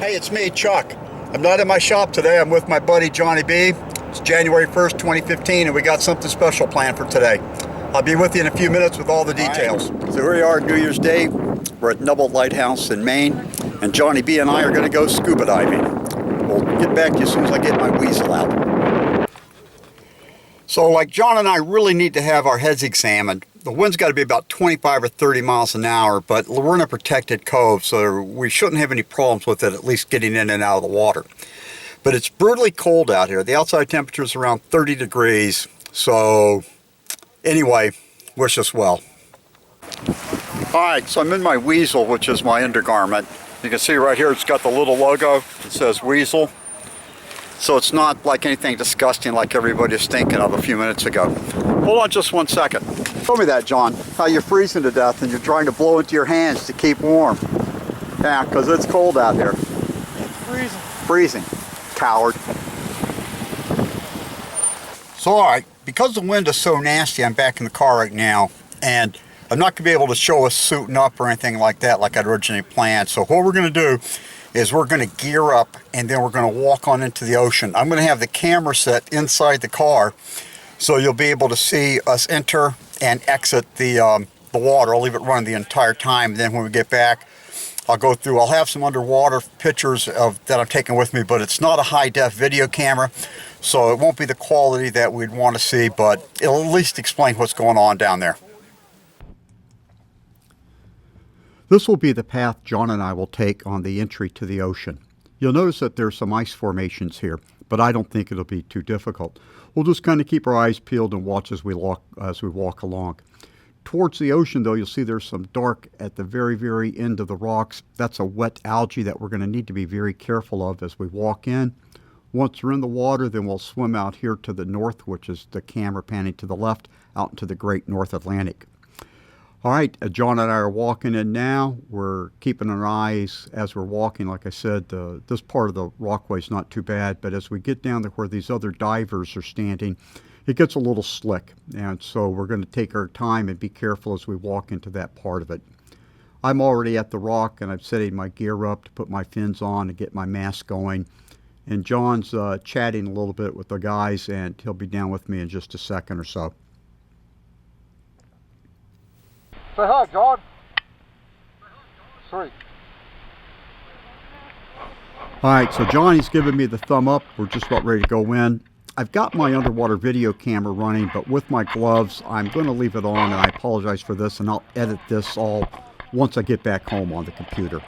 Hey, it's me, Chuck. I'm not in my shop today. I'm with my buddy Johnny B. It's January 1st, 2015, and we got something special planned for today. I'll be with you in a few minutes with all the details. Right. So here we are, New Year's Day. We're at Nubble Lighthouse in Maine, and Johnny B and I are going to go scuba diving. We'll get back to you as soon as I get my weasel out. So like John and I really need to have our heads examined. The wind's got to be about 25 or 30 miles an hour, but we're in a protected cove, so we shouldn't have any problems with it, at least getting in and out of the water. But it's brutally cold out here. The outside temperature is around 30 degrees. So anyway, wish us well. Alright, so I'm in my weasel, which is my undergarment. You can see right here it's got the little logo. It says weasel. So it's not like anything disgusting like everybody was thinking of a few minutes ago. Hold on just 1 second. Tell me that, John, how you're freezing to death and you're trying to blow into your hands to keep warm. Yeah, because it's cold out here. Freezing. Freezing. Coward. So alright, because the wind is so nasty, I'm back in the car right now, and I'm not going to be able to show us suiting up or anything like that like I'd originally planned. So what we're going to do is we're going to gear up and then we're going to walk on into the ocean. I'm going to have the camera set inside the car so you'll be able to see us enter and exit the water. I'll leave it running the entire time, and then when we get back I'll have some underwater pictures that I'm taking with me, but it's not a high-def video camera, so it won't be the quality that we'd want to see, but it'll at least explain what's going on down there. This will be the path John and I will take on the entry to the ocean. You'll notice that there's some ice formations here, but I don't think it'll be too difficult. We'll just kind of keep our eyes peeled and watch as we walk along. Towards the ocean, though, you'll see there's some dark at the very, very end of the rocks. That's a wet algae that we're going to need to be very careful of as we walk in. Once we're in the water, then we'll swim out here to the north, which is the camera panning to the left, out into the great North Atlantic. All right, John and I are walking in now. We're keeping our eyes as we're walking. Like I said, this part of the rockway is not too bad, but as we get down to where these other divers are standing, it gets a little slick, and so we're going to take our time and be careful as we walk into that part of it. I'm already at the rock, and I'm setting my gear up to put my fins on and get my mask going. And John's chatting a little bit with the guys, and he'll be down with me in just a second or so. Say hi, John. Sweet. All right, so Johnny's giving me the thumb up. We're just about ready to go in. I've got my underwater video camera running, but with my gloves, I'm going to leave it on, and I apologize for this, and I'll edit this all once I get back home on the computer.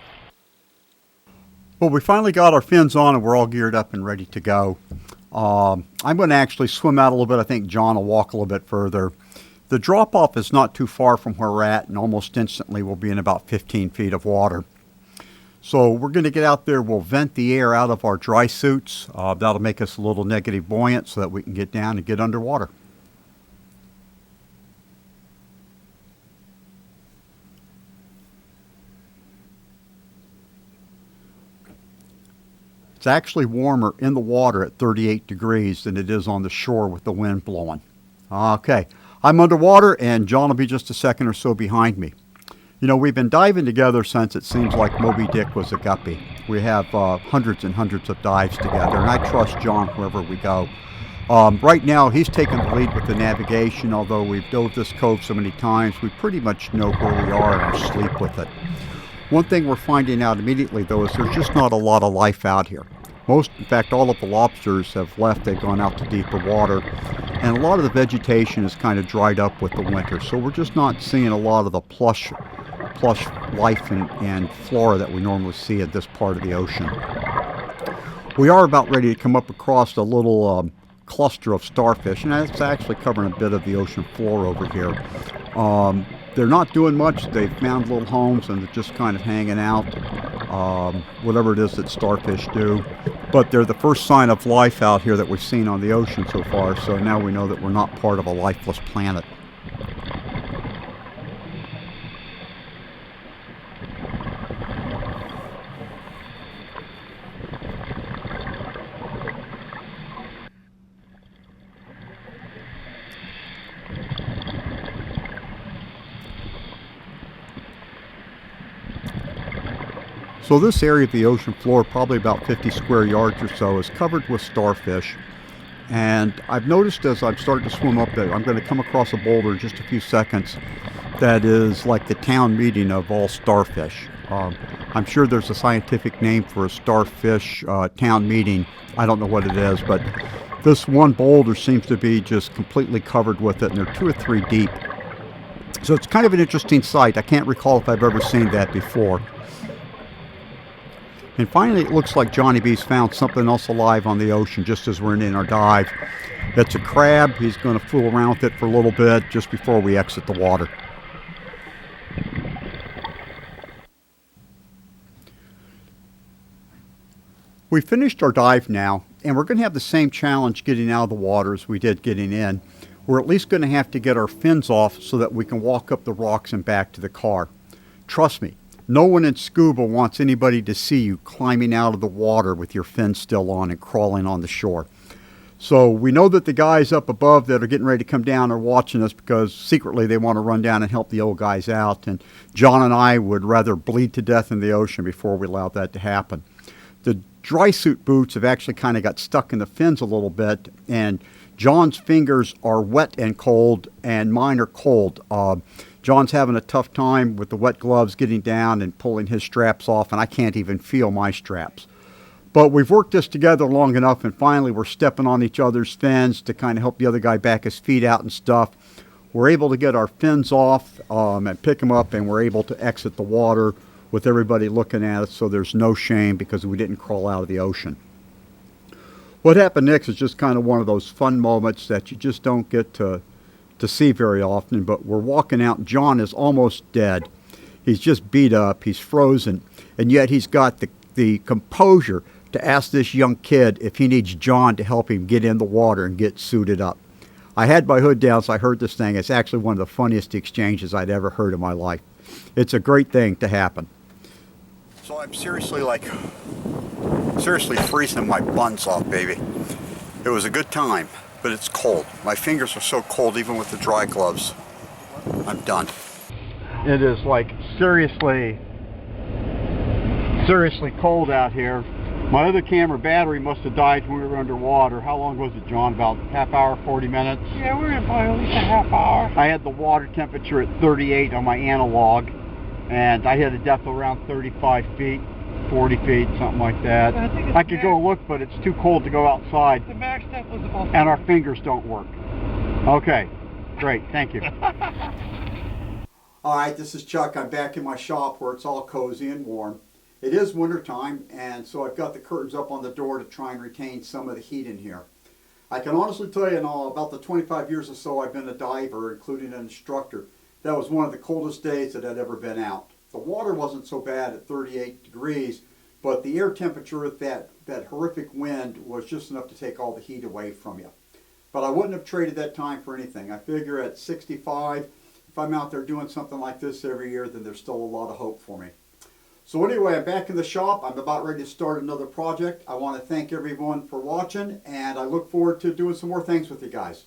Well, we finally got our fins on, and we're all geared up and ready to go. I'm going to actually swim out a little bit. I think John will walk a little bit further. The drop-off is not too far from where we're at, and almost instantly we'll be in about 15 feet of water. So we're going to get out there, we'll vent the air out of our dry suits. That'll make us a little negative buoyant so that we can get down and get underwater. It's actually warmer in the water at 38 degrees than it is on the shore with the wind blowing. Okay, I'm underwater and John will be just a second or so behind me. You know, we've been diving together since it seems like Moby Dick was a guppy. We have hundreds and hundreds of dives together, and I trust John wherever we go. Right now, he's taking the lead with the navigation. Although we've dove this cove so many times, we pretty much know where we are and are asleep with it. One thing we're finding out immediately, though, is there's just not a lot of life out here. In fact, all of the lobsters have left. They've gone out to deeper water. And a lot of the vegetation is kind of dried up with the winter. So we're just not seeing a lot of the plush life and flora that we normally see at this part of the ocean. We are about ready to come up across a little cluster of starfish, and that's actually covering a bit of the ocean floor over here. They're not doing much. They've found little homes and they're just kind of hanging out, whatever it is that starfish do. But they're the first sign of life out here that we've seen on the ocean so far, so now we know that we're not part of a lifeless planet. So this area of the ocean floor, probably about 50 square yards or so, is covered with starfish. And I've noticed as I'm starting to swim up there, I'm going to come across a boulder in just a few seconds that is like the town meeting of all starfish. I'm sure there's a scientific name for a starfish town meeting. I don't know what it is, but this one boulder seems to be just completely covered with it, and they're 2 or 3 deep. So it's kind of an interesting sight. I can't recall if I've ever seen that before. And finally, it looks like Johnny B's found something else alive on the ocean just as we're in our dive. It's a crab. He's going to fool around with it for a little bit just before we exit the water. We finished our dive now, and we're going to have the same challenge getting out of the water as we did getting in. We're at least going to have to get our fins off so that we can walk up the rocks and back to the car. Trust me, no one in Scuba wants anybody to see you climbing out of the water with your fins still on and crawling on the shore. So we know that the guys up above that are getting ready to come down are watching us because secretly they want to run down and help the old guys out. And John and I would rather bleed to death in the ocean before we allow that to happen. The dry suit boots have actually kind of got stuck in the fins a little bit, and John's fingers are wet and cold, and mine are cold. John's having a tough time with the wet gloves getting down and pulling his straps off, and I can't even feel my straps. But we've worked this together long enough, and finally we're stepping on each other's fins to kind of help the other guy back his feet out and stuff. We're able to get our fins off and pick them up, and we're able to exit the water with everybody looking at us, so there's no shame because we didn't crawl out of the ocean. What happened next is just kind of one of those fun moments that you just don't get to see very often, but we're walking out. John is almost dead. He's just beat up. He's frozen, and yet he's got the composure to ask this young kid if he needs John to help him get in the water and get suited up. I had my hood down, so I heard this thing. It's actually one of the funniest exchanges I'd ever heard in my life. It's a great thing to happen. So I'm seriously freezing my buns off, baby. It was a good time, but it's cold. My fingers are so cold even with the dry gloves. I'm done. It is like seriously cold out here. My other camera battery must have died when we were underwater. How long was it, John? About half hour, 40 minutes? Yeah, we're in probably at least a half hour. I had the water temperature at 38 on my analog, and I had a depth of around 35 feet, 40 feet, something like that. I could go look, but it's too cold to go outside. The max depth was about... And our fingers don't work. Okay, great, thank you. All right, this is Chuck. I'm back in my shop where it's all cozy and warm. It is wintertime, and so I've got the curtains up on the door to try and retain some of the heat in here. I can honestly tell you in about the 25 years or so I've been a diver, including an instructor, that was one of the coldest days that I'd ever been out. The water wasn't so bad at 38 degrees, but the air temperature with that horrific wind was just enough to take all the heat away from you. But I wouldn't have traded that time for anything. I figure at 65, if I'm out there doing something like this every year, then there's still a lot of hope for me. So anyway, I'm back in the shop. I'm about ready to start another project. I want to thank everyone for watching, and I look forward to doing some more things with you guys.